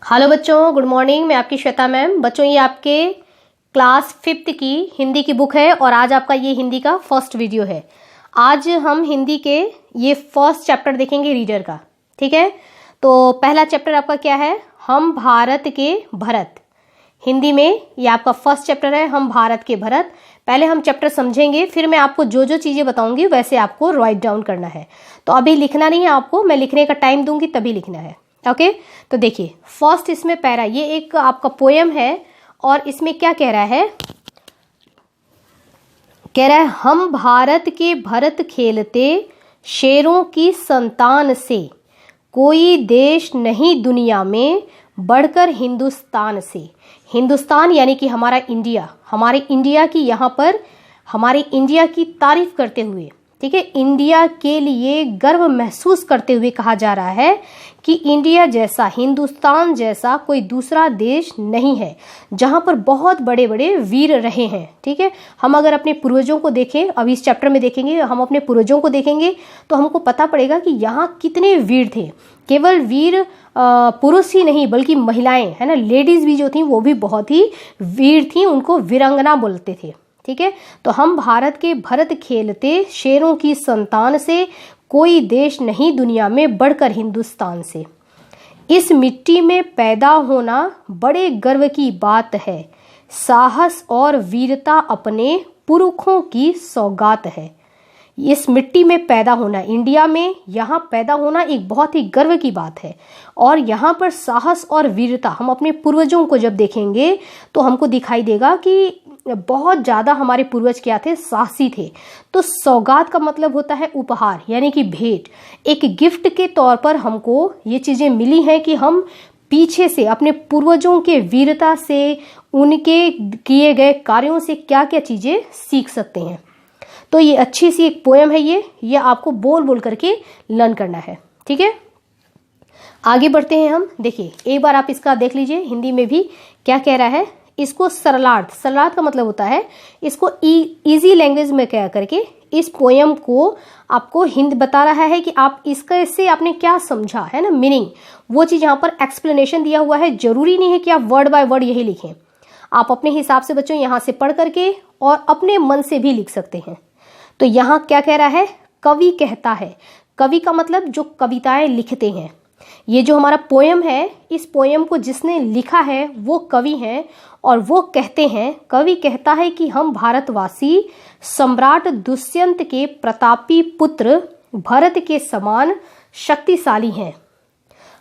Hello बच्चों, good morning. मैं आपकी श्वेता मैम। बच्चों, ये आपके क्लास 5th की हिंदी की बुक है और आज आपका ये हिंदी का फर्स्ट वीडियो है। आज हम हिंदी के ये फर्स्ट चैप्टर देखेंगे रीडर का। ठीक है, तो पहला चैप्टर आपका क्या है? हम भारत के भरत। हिंदी में ये आपका फर्स्ट चैप्टर है, हम भारत के भरत। पहले हम चैप्टर समझेंगे, फिर मैं आपको जो जो चीज़ें बताऊंगी वैसे आपको राइट डाउन करना है। तो अभी लिखना नहीं है आपको, मैं लिखने का टाइम दूंगी तभी लिखना है। ओके, तो देखिए फर्स्ट इसमें पैरा, ये एक आपका पोयम है और इसमें क्या कह रहा है? कह रहा है हम भारत के भरत खेलते शेरों की संतान से, कोई देश नहीं दुनिया में बढ़कर हिंदुस्तान से। हिंदुस्तान यानी कि हमारा इंडिया, हमारे इंडिया की यहाँ पर हमारे इंडिया की तारीफ करते हुए, ठीक है, इंडिया के लिए गर्व महसूस करते हुए कहा जा रहा है कि इंडिया जैसा, हिंदुस्तान जैसा कोई दूसरा देश नहीं है जहाँ पर बहुत बड़े बड़े वीर रहे हैं। ठीक है, हम अगर अपने पूर्वजों को देखें, अभी इस चैप्टर में देखेंगे, हम अपने पूर्वजों को देखेंगे तो हमको पता पड़ेगा कि यहाँ कितने वीर थे। केवल वीर पुरुष ही नहीं बल्कि महिलाएं, है ना, लेडीज भी जो थी वो भी बहुत ही वीर थी, उनको वीरांगना बोलते थे। ठीक है, तो हम भारत के भरत खेलते शेरों की संतान से, कोई देश नहीं दुनिया में बढ़कर हिंदुस्तान से। इस मिट्टी में पैदा होना बड़े गर्व की बात है, साहस और वीरता अपने पुरखों की सौगात है। इस मिट्टी में पैदा होना, इंडिया में यहाँ पैदा होना एक बहुत ही गर्व की बात है। और यहाँ पर साहस और वीरता, हम अपने पूर्वजों को जब देखेंगे तो हमको दिखाई देगा कि बहुत ज़्यादा हमारे पूर्वज क्या थे? साहसी थे। तो सौगात का मतलब होता है उपहार, यानी कि भेंट। एक गिफ्ट के तौर पर हमको ये चीज़ें मिली हैं कि हम पीछे से अपने पूर्वजों के वीरता से, उनके किए गए कार्यों से क्या क्या चीज़ें सीख सकते हैं। तो ये अच्छी सी एक पोयम है, ये आपको बोल बोल करके लर्न करना है। ठीक है, आगे बढ़ते हैं हम। देखिए एक बार आप इसका देख लीजिए हिंदी में भी क्या कह रहा है। इसको सरलार्थ, सरलार्थ का मतलब होता है इसको इजी लैंग्वेज में कह करके इस पोयम को आपको हिंदी बता रहा है कि आप इसका इससे आपने क्या समझा, है ना, मीनिंग, वो चीज़ यहाँ पर एक्सप्लेनेशन दिया हुआ है। जरूरी नहीं है कि आप वर्ड बाय वर्ड यही लिखें, आप अपने हिसाब से बच्चों यहाँ से पढ़ करके और अपने मन से भी लिख सकते हैं। तो यहाँ क्या कह रहा है? कवि कहता है। कवि का मतलब जो कविताएं लिखते हैं। ये जो हमारा पोयम है, इस पोयम को जिसने लिखा है वो कवि हैं और वो कहते हैं, कवि कहता है कि हम भारतवासी सम्राट दुष्यंत के प्रतापी पुत्र भरत के समान शक्तिशाली हैं।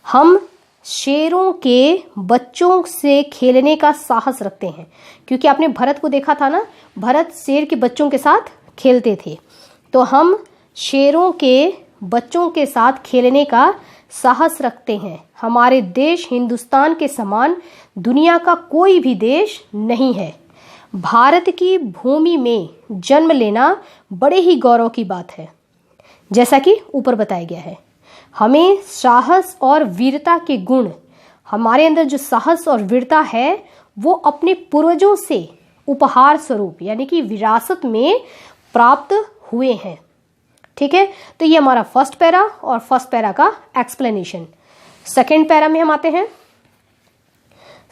हम शेरों के बच्चों से खेलने का साहस रखते हैं। क्योंकि आपने भरत को देखा था ना, भरत शेर के बच्चों के साथ खेलते थे। तो हम शेरों के बच्चों के साथ खेलने का साहस रखते हैं। हमारे देश हिंदुस्तान के समान दुनिया का कोई भी देश नहीं है। भारत की भूमि में जन्म लेना बड़े ही गौरव की बात है। जैसा कि ऊपर बताया गया है, हमें साहस और वीरता के गुण, हमारे अंदर जो साहस और वीरता है वो अपने पूर्वजों से उपहार स्वरूप यानी कि विरासत में प्राप्त हुए हैं। ठीक है, तो ये हमारा फर्स्ट पैरा और फर्स्ट पैरा का एक्सप्लेनेशन। सेकंड पैरा में हम आते हैं।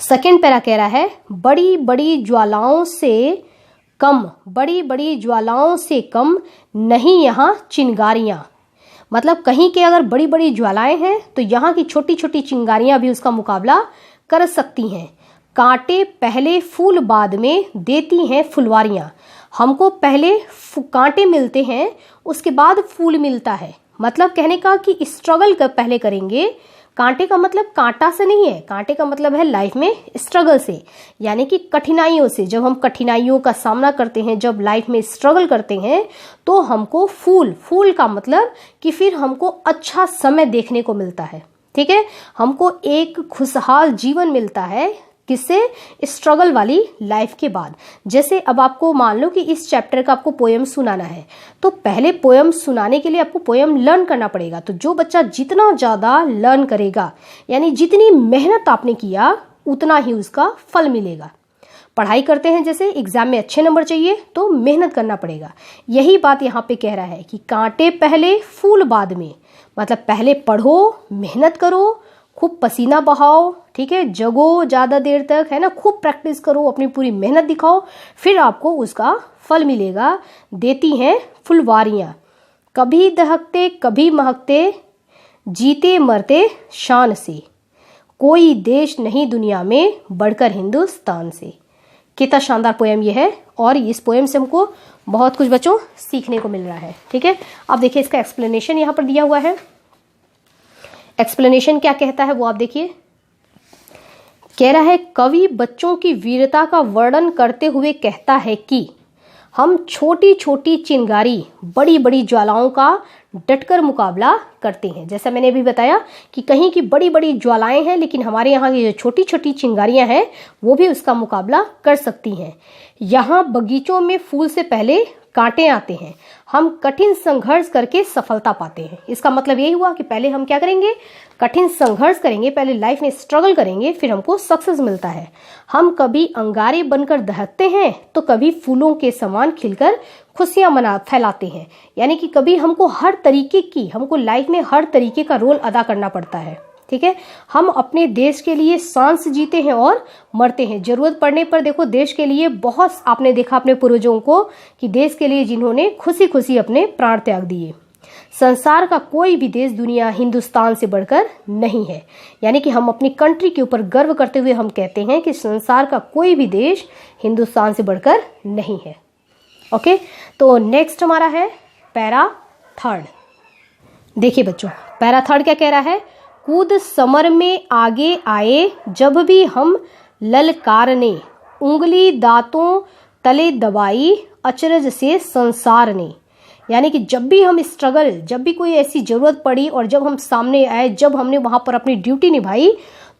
सेकंड पैरा कह रहा है बड़ी बड़ी ज्वालाओं से कम, बड़ी बड़ी ज्वालाओं से कम नहीं यहाँ चिंगारियां। मतलब कहीं के अगर बड़ी बड़ी ज्वालाएं हैं तो यहाँ की छोटी छोटी चिंगारियां भी उसका मुकाबला कर सकती हैं। कांटे पहले फूल बाद में देती हैं फुलवारियां। हमको पहले कांटे मिलते हैं, उसके बाद फूल मिलता है। मतलब कहने का कि स्ट्रगल पहले करेंगे। कांटे का मतलब कांटा से नहीं है, कांटे का मतलब है लाइफ में स्ट्रगल से, यानी कि कठिनाइयों से। जब हम कठिनाइयों का सामना करते हैं, जब लाइफ में स्ट्रगल करते हैं तो हमको फूल, फूल का मतलब कि फिर हमको अच्छा समय देखने को मिलता है। ठीक है, हमको एक खुशहाल जीवन मिलता है। किससे? स्ट्रगल वाली लाइफ के बाद। जैसे अब आपको मान लो कि इस चैप्टर का आपको पोयम सुनाना है, तो पहले पोयम सुनाने के लिए आपको पोयम लर्न करना पड़ेगा। तो जो बच्चा जितना ज़्यादा लर्न करेगा, यानी जितनी मेहनत आपने किया उतना ही उसका फल मिलेगा। पढ़ाई करते हैं, जैसे एग्जाम में अच्छे नंबर चाहिए तो मेहनत करना पड़ेगा। यही बात यहाँ पे कह रहा है कि कांटे पहले फूल बाद में, मतलब पहले पढ़ो, मेहनत करो, खूब पसीना बहाओ, ठीक है, जगो ज़्यादा देर तक, है ना, खूब प्रैक्टिस करो, अपनी पूरी मेहनत दिखाओ, फिर आपको उसका फल मिलेगा। देती हैं फुलवारियाँ, कभी दहकते कभी महकते, जीते मरते शान से, कोई देश नहीं दुनिया में बढ़कर हिंदुस्तान से। कितना शानदार पोएम ये है, और इस पोएम से हमको बहुत कुछ बच्चों सीखने को मिल रहा है। ठीक है, अब देखिए इसका एक्सप्लेनेशन यहाँ पर दिया हुआ है। एक्सप्लेनेशन क्या कहता है वो आप देखिए। कह रहा है, कवि बच्चों की वीरता का वर्णन करते हुए कहता है कि हम छोटी छोटी चिंगारी बड़ी बड़ी ज्वालाओं का डटकर मुकाबला करते हैं। जैसा मैंने अभी बताया कि कहीं की बड़ी बड़ी ज्वालाएं हैं, लेकिन हमारे यहाँ की जो छोटी छोटी चिंगारियां हैं वो भी उसका मुकाबला कर सकती हैं। यहाँ बगीचों में फूल से पहले कांटे आते हैं, हम कठिन संघर्ष करके सफलता पाते हैं। इसका मतलब यही हुआ कि पहले हम क्या करेंगे, कठिन संघर्ष करेंगे, पहले लाइफ में स्ट्रगल करेंगे, फिर हमको सक्सेस मिलता है। हम कभी अंगारे बनकर दहकते हैं तो कभी फूलों के समान खिलकर खुशियां फैलाते हैं। यानी कि कभी हमको हमको लाइफ में हर तरीके का रोल अदा करना पड़ता है। ठीक है, हम अपने देश के लिए सांस जीते हैं और मरते हैं। जरूरत पड़ने पर देखो देश के लिए बहुत, आपने देखा अपने पूर्वजों को कि देश के लिए जिन्होंने खुशी खुशी अपने प्राण त्याग दिए। संसार का कोई भी देश दुनिया हिंदुस्तान से बढ़कर नहीं है। यानी कि हम अपनी कंट्री के ऊपर गर्व करते हुए हम कहते हैं कि संसार का कोई भी देश हिंदुस्तान से बढ़कर नहीं है। ओके, तो नेक्स्ट हमारा है पैरा थर्ड। देखिए बच्चों, पैरा थर्ड क्या कह रहा है, कूद समर में आगे आए जब भी हम ललकारने, उंगली दांतों तले दबाई अचरज से संसार ने। यानी कि जब भी हम स्ट्रगल, जब भी कोई ऐसी जरूरत पड़ी और जब हम सामने आए, जब हमने वहां पर अपनी ड्यूटी निभाई,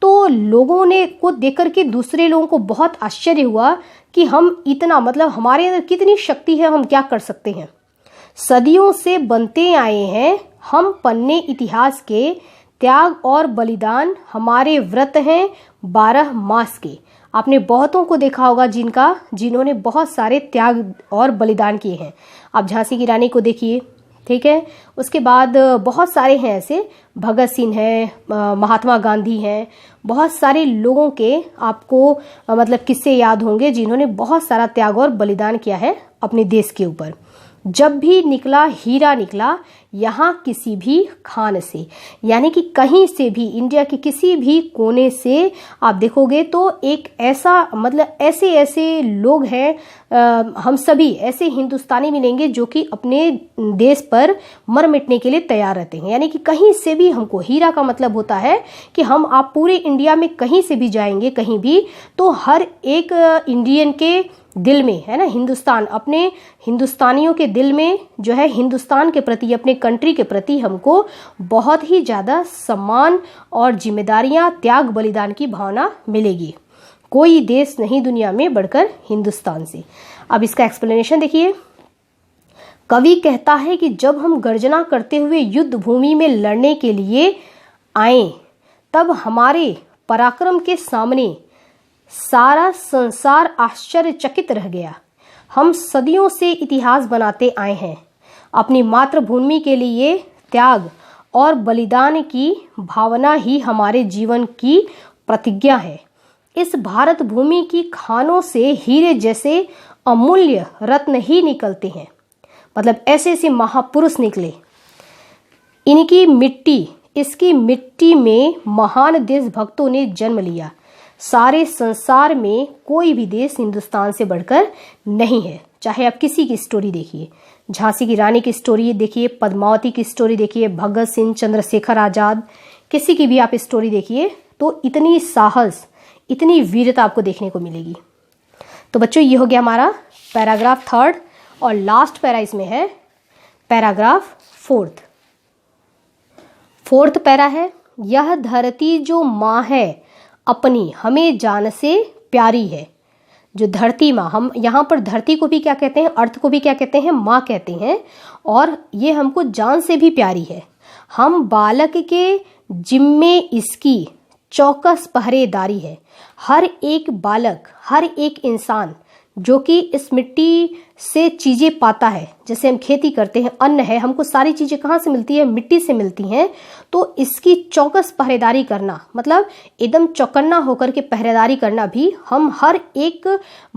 तो लोगों ने को देख करके दूसरे लोगों को बहुत आश्चर्य हुआ कि हम इतना, मतलब हमारे अंदर कितनी शक्ति है, हम क्या कर सकते हैं। सदियों से बनते आए हैं हम पन्ने इतिहास के, त्याग और बलिदान हमारे व्रत हैं 12 मास के। आपने बहुतों को देखा होगा जिन्होंने बहुत सारे त्याग और बलिदान किए हैं। आप झांसी की रानी को देखिए, ठीक है, उसके बाद बहुत सारे हैं ऐसे, भगत सिंह हैं, महात्मा गांधी हैं, बहुत सारे लोगों के आपको मतलब किस्से याद होंगे जिन्होंने बहुत सारा त्याग और बलिदान किया है अपने देश के ऊपर। जब भी निकला हीरा निकला यहाँ किसी भी खान से। यानी कि कहीं से भी, इंडिया के किसी भी कोने से आप देखोगे तो एक ऐसा, मतलब ऐसे ऐसे लोग हैं, हम सभी ऐसे हिंदुस्तानी मिलेंगे जो कि अपने देश पर मर मिटने के लिए तैयार रहते हैं। यानी कि कहीं से भी हमको, हीरा का मतलब होता है कि आप पूरे इंडिया में कहीं से भी जाएंगे, कहीं भी, तो हर एक इंडियन के दिल में, है ना, हिंदुस्तान, अपने हिंदुस्तानियों के दिल में जो है हिंदुस्तान के प्रति, अपने कंट्री के प्रति हमको बहुत ही ज़्यादा सम्मान और जिम्मेदारियां, त्याग बलिदान की भावना मिलेगी। कोई देश नहीं दुनिया में बढ़कर हिंदुस्तान से। अब इसका एक्सप्लेनेशन देखिए। कवि कहता है कि जब हम गर्जना करते हुए युद्ध भूमि में लड़ने के लिए आए, तब हमारे पराक्रम के सामने सारा संसार आश्चर्यचकित रह गया। हम सदियों से इतिहास बनाते आए हैं। अपनी मातृभूमि के लिए त्याग और बलिदान की भावना ही हमारे जीवन की प्रतिज्ञा है। इस भारत भूमि की खानों से हीरे जैसे अमूल्य रत्न ही निकलते हैं। मतलब ऐसे ऐसे महापुरुष निकले। इसकी मिट्टी में महान देशभक्तों ने जन्म लिया। सारे संसार में कोई भी देश हिंदुस्तान से बढ़कर नहीं है। चाहे आप किसी की स्टोरी देखिए, झांसी की रानी की स्टोरी देखिए, पद्मावती की स्टोरी देखिए, भगत सिंह, चंद्रशेखर आजाद, किसी की भी आप स्टोरी देखिए, तो इतनी साहस, इतनी वीरता आपको देखने को मिलेगी। तो बच्चों, ये हो गया हमारा पैराग्राफ थर्ड, और लास्ट पैरा इसमें है पैराग्राफ फोर्थ पैरा है, यह धरती जो माँ है अपनी हमें जान से प्यारी है। जो धरती माँ, हम यहाँ पर धरती को भी क्या कहते हैं, अर्थ को भी क्या कहते हैं, माँ कहते हैं, और ये हमको जान से भी प्यारी है। हम बालक के जिम्मे इसकी चौकस पहरेदारी है। हर एक बालक, हर एक इंसान जो कि इस मिट्टी से चीज़ें पाता है। जैसे हम खेती करते हैं, अन्न है, हमको सारी चीज़ें कहाँ से मिलती है? मिट्टी से मिलती हैं। तो इसकी चौकस पहरेदारी करना, मतलब एकदम चौकन्ना होकर के पहरेदारी करना भी हम हर एक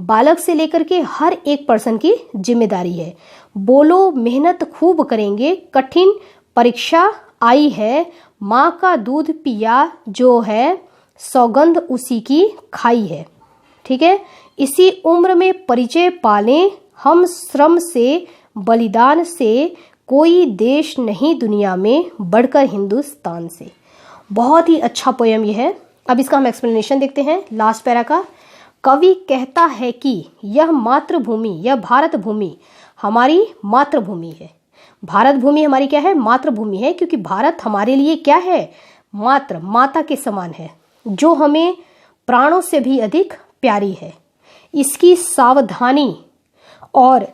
बालक से लेकर के हर एक पर्सन की जिम्मेदारी है। बोलो मेहनत खूब करेंगे, कठिन परीक्षा आई है, माँ का दूध पिया जो है, सौगंध उसी की खाई है। ठीक है, इसी उम्र में परिचय पालें हम श्रम से, बलिदान से, कोई देश नहीं दुनिया में बढ़कर हिंदुस्तान से। बहुत ही अच्छा पोयम ये है। अब इसका हम एक्सप्लेनेशन देखते हैं लास्ट पैरा का। कवि कहता है कि यह मातृभूमि, यह भारत भूमि हमारी मातृभूमि है। भारत भूमि हमारी क्या है? मातृभूमि है, क्योंकि भारत हमारे लिए क्या है? मात्र, माता के समान है, जो हमें प्राणों से भी अधिक प्यारी है। इसकी सावधानी और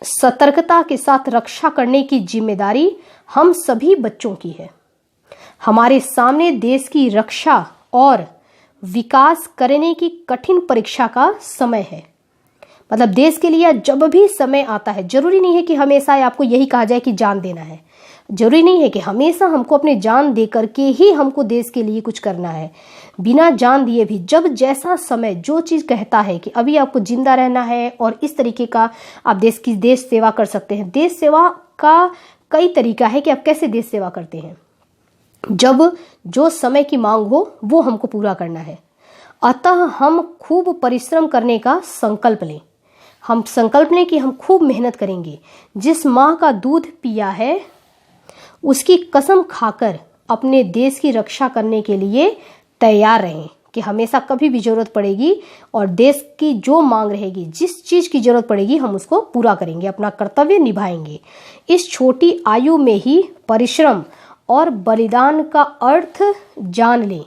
सतर्कता के साथ रक्षा करने की जिम्मेदारी हम सभी बच्चों की है। हमारे सामने देश की रक्षा और विकास करने की कठिन परीक्षा का समय है। मतलब देश के लिए जब भी समय आता है, जरूरी नहीं है कि हमेशा आपको यही कहा जाए कि जान देना है, जरूरी नहीं है कि हमेशा हमको अपने जान दे करके ही हमको देश के लिए कुछ करना है। बिना जान दिए भी जब जैसा समय जो चीज़ कहता है कि अभी आपको जिंदा रहना है और इस तरीके का आप देश सेवा कर सकते हैं। देश सेवा का कई तरीका है कि आप कैसे देश सेवा करते हैं। जब जो समय की मांग हो वो हमको पूरा करना है। अतः हम खूब परिश्रम करने का संकल्प लें। हम संकल्प लें कि हम खूब मेहनत करेंगे। जिस माँ का दूध पिया है उसकी कसम खाकर अपने देश की रक्षा करने के लिए तैयार रहें कि हमेशा कभी भी जरूरत पड़ेगी और देश की जो मांग रहेगी, जिस चीज़ की जरूरत पड़ेगी हम उसको पूरा करेंगे, अपना कर्तव्य निभाएंगे। इस छोटी आयु में ही परिश्रम और बलिदान का अर्थ जान लें।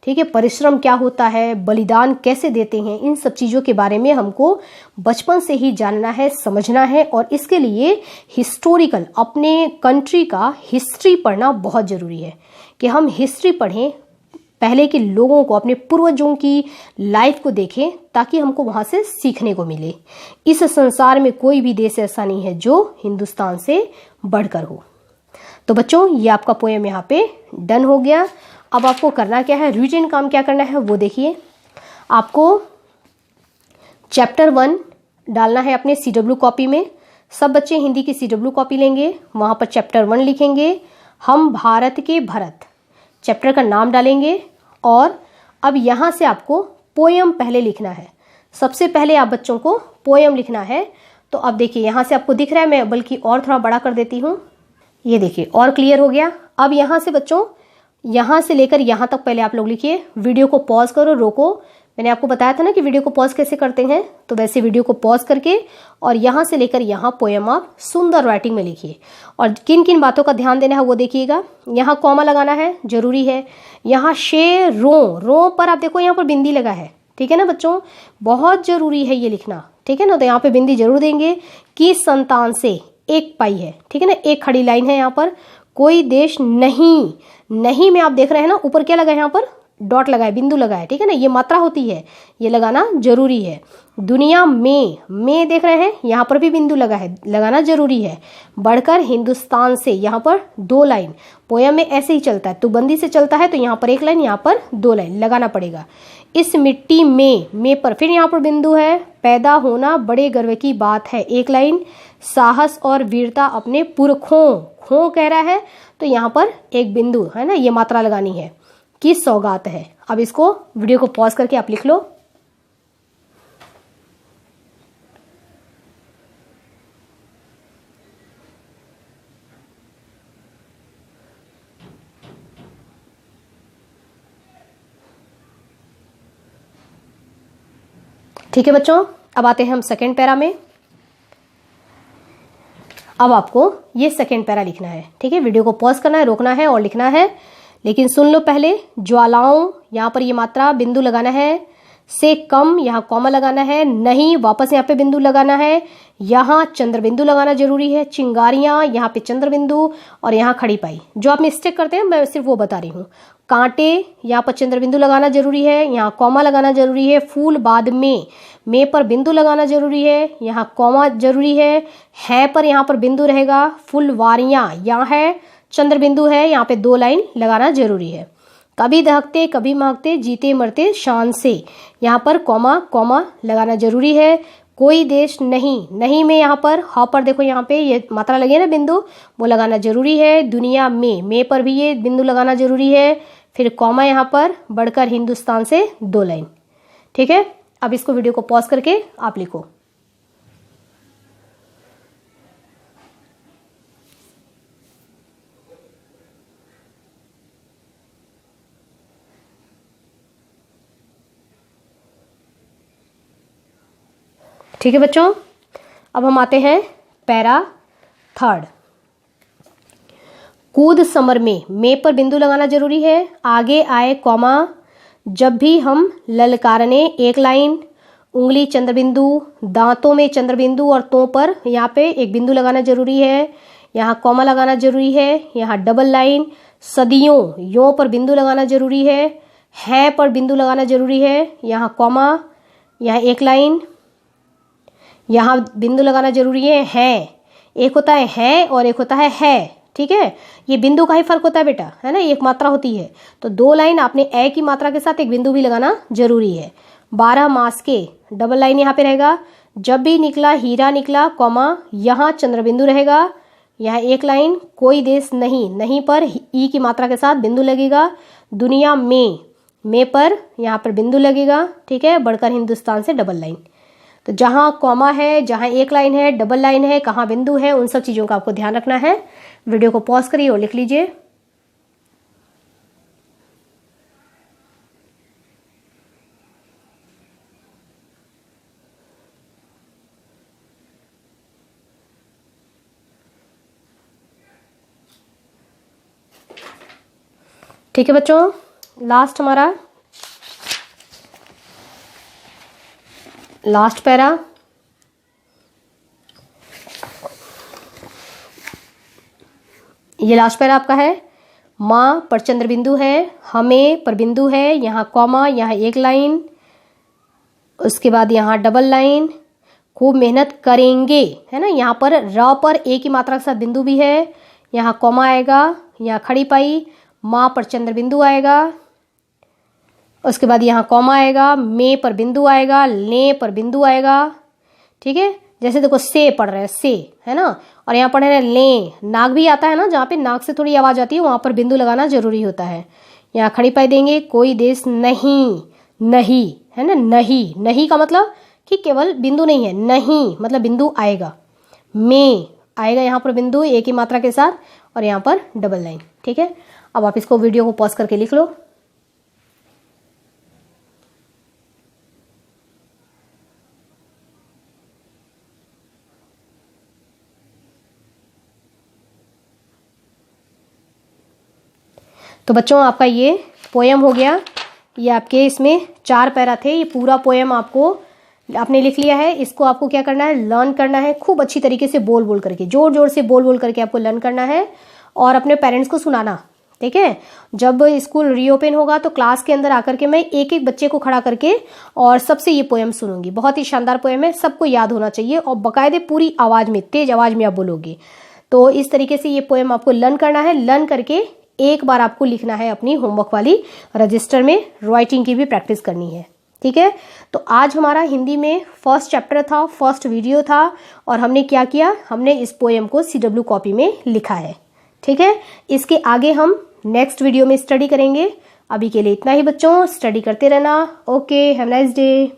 ठीक है, परिश्रम क्या होता है, बलिदान कैसे देते हैं, इन सब चीज़ों के बारे में हमको बचपन से ही जानना है, समझना है। और इसके लिए हिस्टोरिकल, अपने कंट्री का हिस्ट्री पढ़ना बहुत ज़रूरी है कि हम हिस्ट्री पढ़ें, पहले के लोगों को, अपने पूर्वजों की लाइफ को देखें, ताकि हमको वहाँ से सीखने को मिले। इस संसार में कोई भी देश ऐसा नहीं है जो हिंदुस्तान से बढ़कर हो। तो बच्चों, ये आपका पोएम यहाँ पे डन हो गया। अब आपको करना क्या है, रिविजन काम क्या करना है वो देखिए। आपको चैप्टर 1 डालना है अपने CW कॉपी में। सब बच्चे हिंदी की CW कॉपी लेंगे, वहाँ पर चैप्टर 1 लिखेंगे, हम भारत के भरत, चैप्टर का नाम डालेंगे। और अब यहाँ से आपको पोयम पहले लिखना है। सबसे पहले आप बच्चों को पोयम लिखना है। तो अब देखिए यहाँ से आपको दिख रहा है, मैं बल्कि और थोड़ा बड़ा कर देती हूँ, ये देखिए और क्लियर हो गया। अब यहाँ से बच्चों, यहाँ से लेकर यहाँ तक पहले आप लोग लिखिए। वीडियो को पॉज करो, रोको। मैंने आपको बताया था ना कि वीडियो को पॉज कैसे करते हैं, तो वैसे वीडियो को पॉज करके और यहाँ से लेकर यहाँ पोयम आप सुंदर राइटिंग में लिखिए। और किन किन बातों का ध्यान देना है वो देखिएगा। यहाँ कॉमा लगाना है, जरूरी है। यहाँ रो पर आप देखो यहाँ पर बिंदी लगा है, ठीक है ना बच्चों, बहुत जरूरी है ये लिखना, ठीक है ना। तो यहाँ पे बिंदी जरूर देंगे। कि संतान से एक पाई है, ठीक है ना, एक खड़ी लाइन है यहाँ पर। कोई देश नहीं, नहीं में आप देख रहे हैं ना ऊपर क्या लगा है, यहाँ पर डॉट लगा है, बिंदु लगा है, ठीक है ना, ये मात्रा होती है, ये लगाना जरूरी है। दुनिया में देख रहे हैं, यहाँ पर भी बिंदु लगा है, लगाना जरूरी है। बढ़कर हिंदुस्तान से, यहाँ पर 2 लाइन। पोयम में ऐसे ही चलता है, तुकबंदी से चलता है, तो यहाँ पर 1 लाइन, यहाँ पर 2 लाइन लगाना पड़ेगा। इस मिट्टी में पर फिर यहाँ पर बिंदु है। पैदा होना बड़े गर्व की बात है, 1 लाइन। साहस और वीरता अपने पुरखों, खो कह रहा है तो यहाँ पर 1 बिंदु है ना, ये मात्रा लगानी है। की सौगात है। अब इसको वीडियो को पॉज करके आप लिख लो। ठीक है बच्चों, अब आते हैं हम सेकेंड पैरा में। अब आपको ये सेकेंड पैरा लिखना है, ठीक है। वीडियो को पॉज करना है, रोकना है और लिखना है। लेकिन सुन लो पहले, ज्वालाओं, यहाँ पर ये मात्रा बिंदु लगाना है। से कम, यहाँ कॉमा लगाना है, नहीं वापस यहाँ पे बिंदु लगाना है, यहाँ चंद्र बिंदु लगाना जरूरी है, चिंगारियां यहाँ पे चंद्र बिंदु, और यहाँ खड़ी पाई। जो आप मिस्टेक करते हैं मैं सिर्फ वो बता रही हूँ। कांटे यहाँ पर चंद्र बिंदु लगाना जरूरी है, यहाँ कॉमा लगाना जरूरी है, फूल बाद में पर बिंदु लगाना जरूरी है, यहाँ कॉमा जरूरी है पर यहाँ पर बिंदु रहेगा, फुलवारियां यहाँ है, चंद्र बिंदु है, यहाँ पे 2 लाइन लगाना जरूरी है। कभी दहकते कभी महकते जीते मरते शान से, यहाँ पर कॉमा कॉमा लगाना जरूरी है। कोई देश नहीं, नहीं में यहाँ पर ह पर देखो यहाँ पे ये मात्रा लगी है ना बिंदु, वो लगाना जरूरी है। दुनिया में पर भी ये बिंदु लगाना जरूरी है। फिर कॉमा यहाँ पर, बढ़कर हिंदुस्तान से 2 लाइन। ठीक है, अब इसको वीडियो को पॉज करके आप लिखो। ठीक है बच्चों, अब हम आते हैं पैरा 3। कूद समर में पर बिंदु लगाना जरूरी है। आगे आए कॉमा, जब भी हम ललकारने 1 लाइन, उंगली चंद्र बिंदु, दांतों में चंद्र बिंदु और तों पर यहाँ पे 1 बिंदु लगाना जरूरी है। यहाँ कॉमा लगाना जरूरी है, यहाँ डबल लाइन। सदियों यों पर बिंदु लगाना जरूरी है पर बिंदु लगाना जरूरी है। यहाँ कॉमा, यहाँ 1 लाइन, यहाँ बिंदु लगाना जरूरी है। एक होता है और एक होता है। ठीक है, ये बिंदु का ही फर्क होता है बेटा, है ना, एक मात्रा होती है। तो 2 लाइन आपने ए की मात्रा के साथ 1 बिंदु भी लगाना जरूरी है। 12 मास के, डबल लाइन यहाँ पे रहेगा। जब भी निकला हीरा निकला, कॉमा, यहाँ चंद्र बिंदु रहेगा, यहाँ 1 लाइन। कोई देश नहीं, नहीं पर ई की मात्रा के साथ बिंदु लगेगा। दुनिया में पर यहाँ पर बिंदु लगेगा। ठीक है, बढ़कर हिंदुस्तान से डबल लाइन। तो जहाँ कॉमा है, जहाँ 1 लाइन है, डबल लाइन है, कहाँ बिंदु है, उन सब चीज़ों का आपको ध्यान रखना है। वीडियो को पॉज करिए और लिख लीजिए। ठीक है बच्चों, लास्ट हमारा लास्ट पैरा। ये लास्ट पैरा आपका है। माँ पर चंद्र बिंदु है, हमें पर बिंदु है, यहाँ कॉमा, यहाँ 1 लाइन, उसके बाद यहाँ डबल लाइन। खूब मेहनत करेंगे, है ना, यहाँ पर र पर ए की मात्रा के साथ बिंदु भी है। यहाँ कॉमा आएगा, यहाँ खड़ी पाई, माँ पर चंद्र बिंदु आएगा, उसके बाद यहाँ कॉमा आएगा, में पर बिंदु आएगा, ले पर बिंदु आएगा। ठीक है, जैसे देखो से पढ़ रहे हैं, से, है ना, और यहाँ पढ़ रहे हैं ले। नाक भी आता है ना, जहाँ पे नाक से थोड़ी आवाज़ आती है वहाँ पर बिंदु लगाना जरूरी होता है। यहाँ खड़ी पाई देंगे। कोई देश नहीं, नहीं, है ना, नहीं, नहीं का मतलब कि केवल बिंदु नहीं है, नहीं मतलब बिंदु आएगा। में आएगा यहाँ पर बिंदु एक ही मात्रा के साथ, और यहाँ पर डबल लाइन। ठीक है, अब आप इसको वीडियो को पॉज करके लिख लो। तो बच्चों आपका ये पोएम हो गया। ये आपके इसमें 4 पैरा थे। ये पूरा पोएम आपको आपने लिख लिया है। इसको आपको क्या करना है, लर्न करना है खूब अच्छी तरीके से, बोल बोल करके, जोर जोर से बोल बोल करके आपको लर्न करना है और अपने पेरेंट्स को सुनाना। ठीक है, जब स्कूल रीओपन होगा तो क्लास के अंदर आकर के मैं एक एक बच्चे को खड़ा करके और सबसे ये पोएम सुनूंगी। बहुत ही शानदार पोएम है, सबको याद होना चाहिए और बाकायदे पूरी आवाज़ में, तेज आवाज़ में आप बोलोगे। तो इस तरीके से ये पोएम आपको लर्न करना है। लर्न करके एक बार आपको लिखना है अपनी होमवर्क वाली रजिस्टर में, राइटिंग की भी प्रैक्टिस करनी है। ठीक है, तो आज हमारा हिंदी में फर्स्ट चैप्टर था, फर्स्ट वीडियो था, और हमने क्या किया, हमने इस पोएम को CW कॉपी में लिखा है। ठीक है, इसके आगे हम नेक्स्ट वीडियो में स्टडी करेंगे। अभी के लिए इतना ही बच्चों, स्टडी करते रहना। Okay, have a nice day.